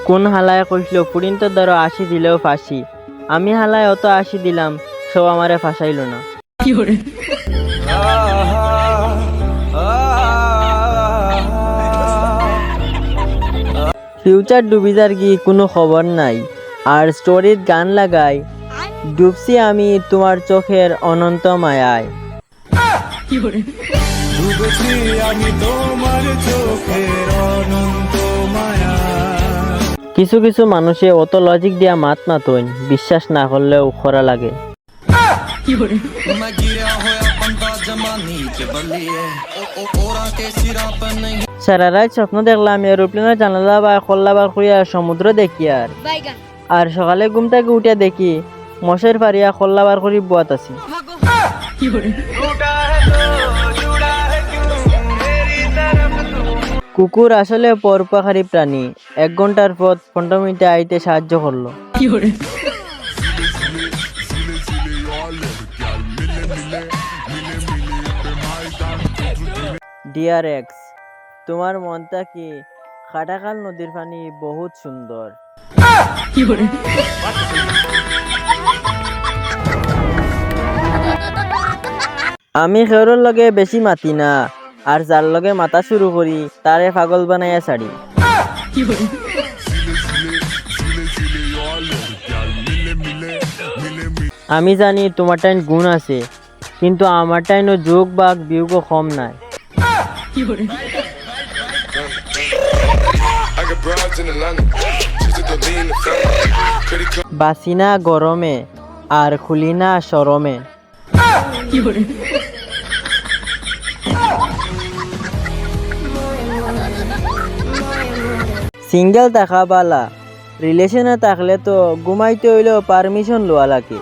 কোন হালায় কইছিল পুরিন তো ধরো 80 দিলেও ফাঁসি। আমি হালায় অত 80 দিলাম, সব আমারে ফাঁসাইল না। ফিউচার ডুবি যার কি কোনো খবর নাই, আর স্টোরির গান লাগাই ডুবছি আমি তোমার চোখের অনন্ত মায়ায়। ডুবেছি আমি তোমার চোখের অনন্ত মায়ায়। কিছু কিছু মানুষে অত লজিক দিয়া মাত না তৈন, বিশ্বাস না করলেও খরা লাগে। সারা রাত স্বপ্ন দেখলাম এরোপ্লেনের জানালা বা খোল্লা বার করিয়া সমুদ্র দেখি, আর সকালে ঘুম থেকে উঠিয়া দেখি মশের পারিয়া খোল্লা বার করি বুয়াত আছি। কুকুর আসলে পরোপকারী প্রাণী, 1 ঘন্টার পথ 15 মিনিটে আইতে সাহায্য করলো। ডিয়ার এক্স, তোমার মনটা কি খাটাখাল নদীর পানি বহুত সুন্দর। আমি খেউরের লগে বেশি মাতি না, আর যার লগে মাতা শুরু করি তারে পাগল বানাইয়া ছাড়ি। আমি জানি তোমার টাইম গুণ আছে, কিন্তু আমার টাইমও যোগ বা বিয়োগও কম নাই। বাসি না গরমে আর খুলি না শরমে। সিঙ্গেল থাকা বালা, রিলেশনে থাকলে তো ঘুমাইতে হইলেও পারমিশন লওয়া লাগে।